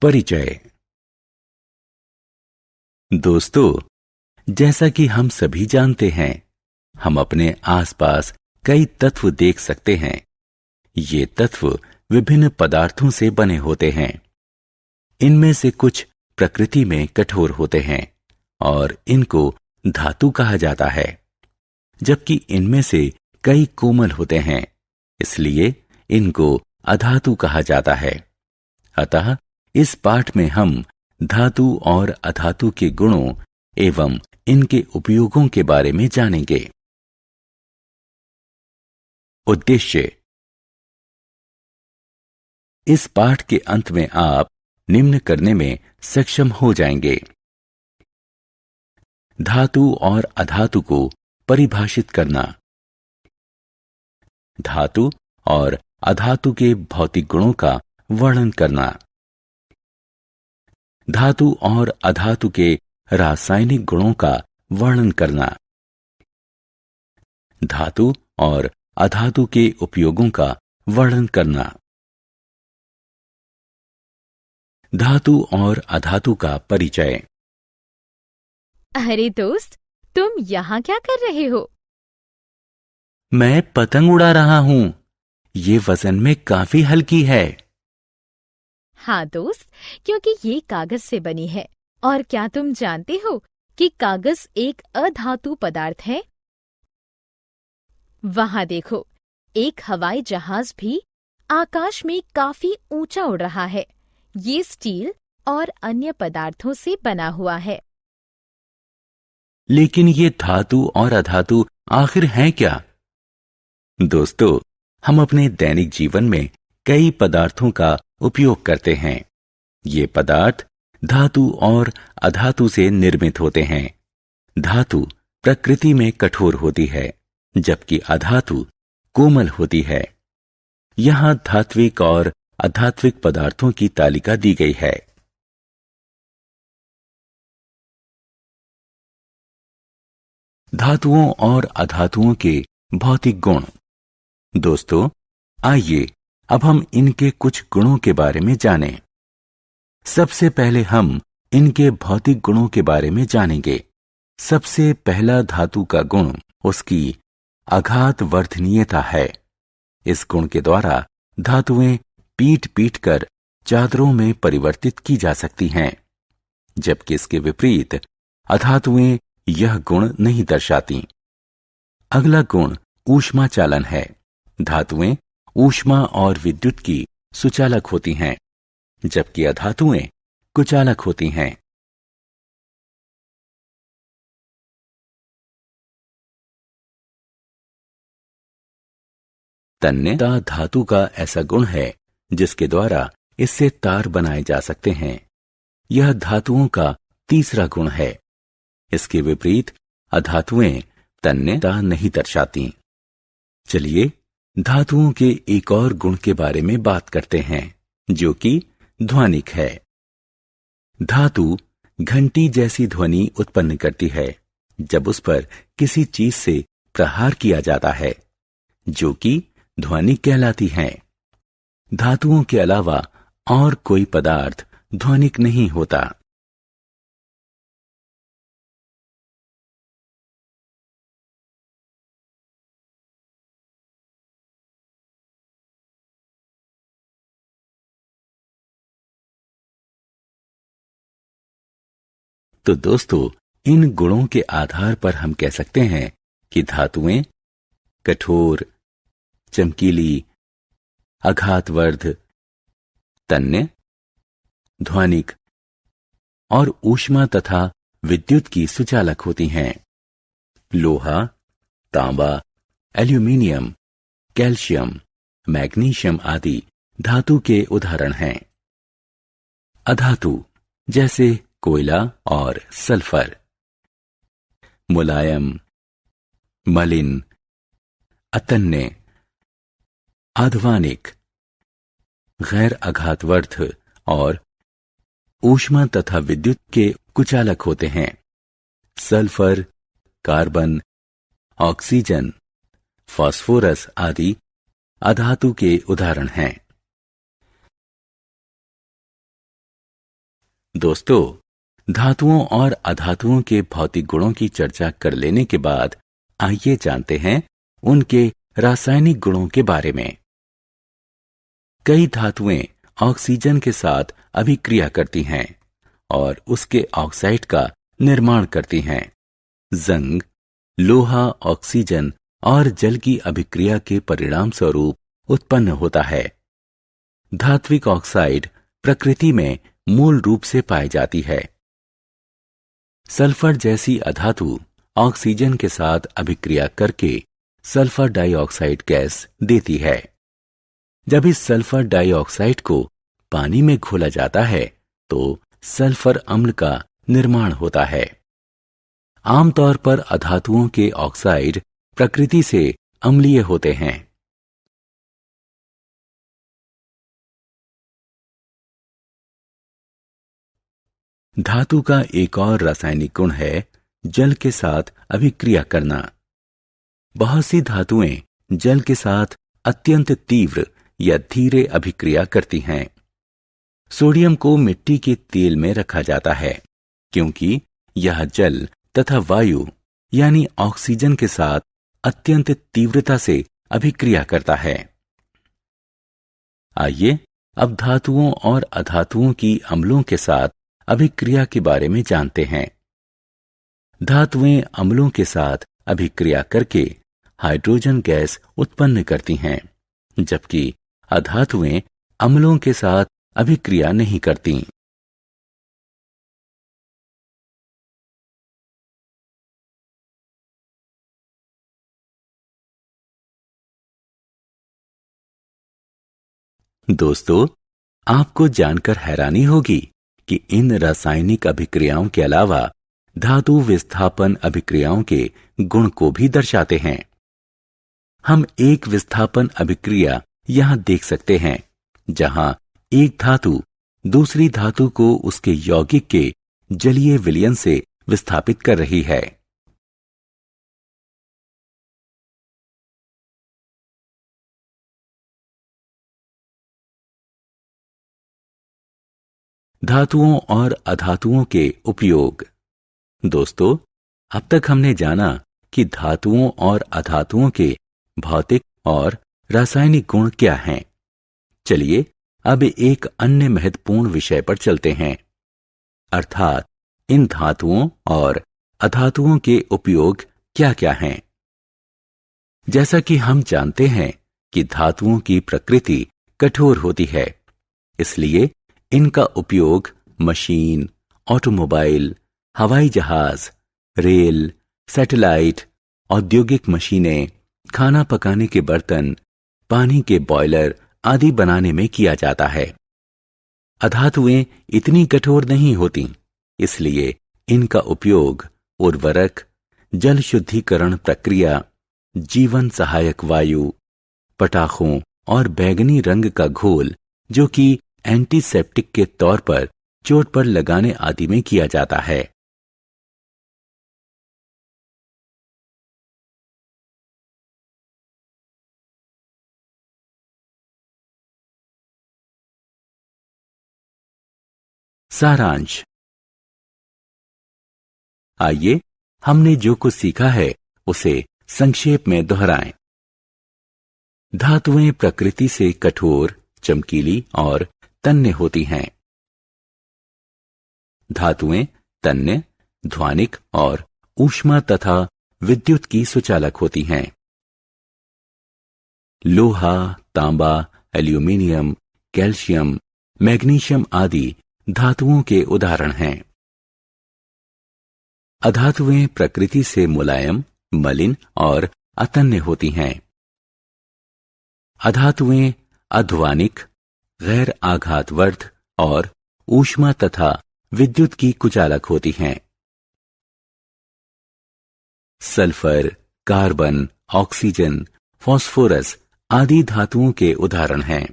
परिचय। दोस्तों, जैसा कि हम सभी जानते हैं, हम अपने आसपास कई तत्व देख सकते हैं। ये तत्व विभिन्न पदार्थों से बने होते हैं। इनमें से कुछ प्रकृति में कठोर होते हैं और इनको धातु कहा जाता है, जबकि इनमें से कई कोमल होते हैं, इसलिए इनको अधातु कहा जाता है। अतः इस पाठ में हम धातु और अधातु के गुणों एवं इनके उपयोगों के बारे में जानेंगे। उद्देश्य। इस पाठ के अंत में आप निम्न करने में सक्षम हो जाएंगे। धातु और अधातु को परिभाषित करना। धातु और अधातु के भौतिक गुणों का वर्णन करना। धातु और अधातु के रासायनिक गुणों का वर्णन करना। धातु और अधातु के उपयोगों का वर्णन करना। धातु और अधातु का परिचय। अरे दोस्त, तुम यहाँ क्या कर रहे हो? मैं पतंग उड़ा रहा हूं। ये वजन में काफी हल्की है। हाँ दोस्त, क्योंकि ये कागज से बनी है। और क्या तुम जानते हो कि कागज एक अधातु पदार्थ है? वहां देखो, एक हवाई जहाज भी आकाश में काफी ऊंचा उड़ रहा है। ये स्टील और अन्य पदार्थों से बना हुआ है। लेकिन ये धातु और अधातु आखिर हैं क्या? दोस्तों, हम अपने दैनिक जीवन में कई पदार्थों का उपयोग करते हैं। ये पदार्थ धातु और अधातु से निर्मित होते हैं। धातु प्रकृति में कठोर होती है, जबकि अधातु कोमल होती है। यहाँ धात्विक और अधात्विक पदार्थों की तालिका दी गई है। धातुओं और अधातुओं के भौतिक गुण। दोस्तों, आइए अब हम इनके कुछ गुणों के बारे में जानें। सबसे पहले हम इनके भौतिक गुणों के बारे में जानेंगे। सबसे पहला धातु का गुण उसकी आघात वर्धनीयता है। इस गुण के द्वारा धातुएं पीट पीट कर चादरों में परिवर्तित की जा सकती हैं, जबकि इसके विपरीत अधातुएं यह गुण नहीं दर्शाती। अगला गुण ऊष्मा चालन है। धातुएं ऊष्मा और विद्युत की सुचालक होती हैं, जबकि अधातुएं कुचालक होती हैं। तन्यता धातु का ऐसा गुण है जिसके द्वारा इससे तार बनाए जा सकते हैं। यह धातुओं का तीसरा गुण है। इसके विपरीत अधातुएं तन्यता नहीं दर्शाती। चलिए धातुओं के एक और गुण के बारे में बात करते हैं, जो कि ध्वनिक है। धातु घंटी जैसी ध्वनि उत्पन्न करती है जब उस पर किसी चीज से प्रहार किया जाता है, जो कि ध्वनि कहलाती है। धातुओं के अलावा और कोई पदार्थ ध्वनिक नहीं होता। तो दोस्तों, इन गुणों के आधार पर हम कह सकते हैं कि धातुएं कठोर, चमकीली, आघातवर्ध, तन्य, ध्वनिक और ऊष्मा तथा विद्युत की सुचालक होती हैं। लोहा, तांबा, एल्यूमीनियम, कैल्शियम, मैग्नीशियम आदि धातु के उदाहरण हैं। अधातु जैसे कोयला और सल्फर। मुलायम, मलिन, अतन्य, आध्वानिक, गैर आघातवर्ध और ऊष्मा तथा विद्युत के कुचालक होते हैं। सल्फर, कार्बन, ऑक्सीजन, फास्फोरस आदि अधातु के उदाहरण हैं। दोस्तों, धातुओं और अधातुओं के भौतिक गुणों की चर्चा कर लेने के बाद आइए जानते हैं उनके रासायनिक गुणों के बारे में। कई धातुएं ऑक्सीजन के साथ अभिक्रिया करती हैं और उसके ऑक्साइड का निर्माण करती हैं। जंग, लोहा ऑक्सीजन और जल की अभिक्रिया के परिणाम स्वरूप उत्पन्न होता है। धात्विक ऑक्साइड प्रकृति में मूल रूप से पाई जाती है। सल्फर जैसी अधातु ऑक्सीजन के साथ अभिक्रिया करके सल्फर डाइऑक्साइड गैस देती है। जब इस सल्फर डाइऑक्साइड को पानी में घोला जाता है तो सल्फर अम्ल का निर्माण होता है। आमतौर पर अधातुओं के ऑक्साइड प्रकृति से अम्लीय होते हैं। धातु का एक और रासायनिक गुण है जल के साथ अभिक्रिया करना। बहुत सी धातुएं जल के साथ अत्यंत तीव्र या धीरे अभिक्रिया करती हैं। सोडियम को मिट्टी के तेल में रखा जाता है क्योंकि यह जल तथा वायु यानी ऑक्सीजन के साथ अत्यंत तीव्रता से अभिक्रिया करता है। आइए अब धातुओं और अधातुओं की अम्लों के साथ अभिक्रिया के बारे में जानते हैं। धातुएं अम्लों के साथ अभिक्रिया करके हाइड्रोजन गैस उत्पन्न करती हैं, जबकि अधातुएं अम्लों के साथ अभिक्रिया नहीं करती। दोस्तों, आपको जानकर हैरानी होगी कि इन रासायनिक अभिक्रियाओं के अलावा धातु विस्थापन अभिक्रियाओं के गुण को भी दर्शाते हैं। हम एक विस्थापन अभिक्रिया यहां देख सकते हैं जहां एक धातु दूसरी धातु को उसके यौगिक के जलीय विलयन से विस्थापित कर रही है। धातुओं और अधातुओं के उपयोग। दोस्तों, अब तक हमने जाना कि धातुओं और अधातुओं के भौतिक और रासायनिक गुण क्या हैं। चलिए अब एक अन्य महत्वपूर्ण विषय पर चलते हैं, अर्थात इन धातुओं और अधातुओं के उपयोग क्या क्या हैं। जैसा कि हम जानते हैं कि धातुओं की प्रकृति कठोर होती है, इसलिए इनका उपयोग मशीन, ऑटोमोबाइल, हवाई जहाज, रेल, सैटेलाइट, औद्योगिक मशीनें, खाना पकाने के बर्तन, पानी के बॉयलर आदि बनाने में किया जाता है। अधातुएं इतनी कठोर नहीं होती, इसलिए इनका उपयोग उर्वरक, जल शुद्धिकरण प्रक्रिया, जीवन सहायक वायु, पटाखों और बैंगनी रंग का घोल जो कि एंटीसेप्टिक के तौर पर चोट पर लगाने आदि में किया जाता है। सारांश। आइए हमने जो कुछ सीखा है उसे संक्षेप में दोहराएं। धातुएं प्रकृति से कठोर, चमकीली और तन्य होती हैं। धातुएं तन्य, ध्वनिक और ऊष्मा तथा विद्युत की सुचालक होती हैं। लोहा, तांबा, एल्यूमीनियम, कैल्शियम, मैग्नीशियम आदि धातुओं के उदाहरण हैं। अधातुएं प्रकृति से मुलायम, मलिन और अतन्य होती हैं। अधातुएं अध्वानिक, गैर आघातवर्ध और ऊष्मा तथा विद्युत की कुचालक होती हैं। सल्फर, कार्बन, ऑक्सीजन, फास्फोरस आदि धातुओं के उदाहरण हैं।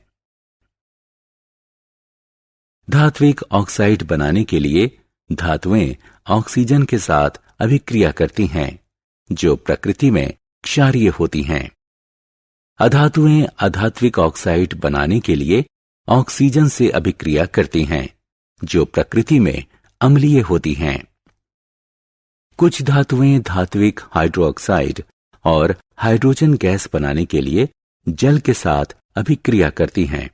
धात्विक ऑक्साइड बनाने के लिए धातुएं ऑक्सीजन के साथ अभिक्रिया करती हैं, जो प्रकृति में क्षारीय होती हैं। अधातुएं अधात्विक ऑक्साइड बनाने के लिए ऑक्सीजन से अभिक्रिया करती हैं, जो प्रकृति में अम्लीय होती हैं। कुछ धातुएं धात्विक हाइड्रोक्साइड और हाइड्रोजन गैस बनाने के लिए जल के साथ अभिक्रिया करती हैं,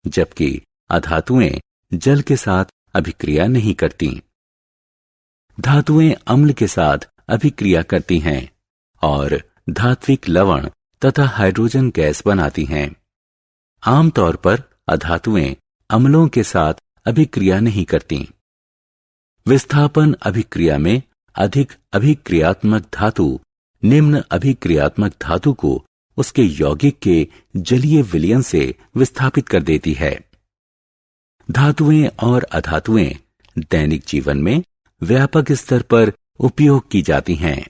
जबकि अधातुएं जल के साथ अभिक्रिया नहीं करती। धातुएं अम्ल के साथ अभिक्रिया करती हैं और धात्विक लवण तथा हाइड्रोजन गैस बनाती हैं। आमतौर पर अधातुएं अम्लों के साथ अभिक्रिया नहीं करती। विस्थापन अभिक्रिया में अधिक अभिक्रियात्मक धातु निम्न अभिक्रियात्मक धातु को उसके यौगिक के जलीय विलयन से विस्थापित कर देती है। धातुएं और अधातुएं दैनिक जीवन में व्यापक स्तर पर उपयोग की जाती हैं।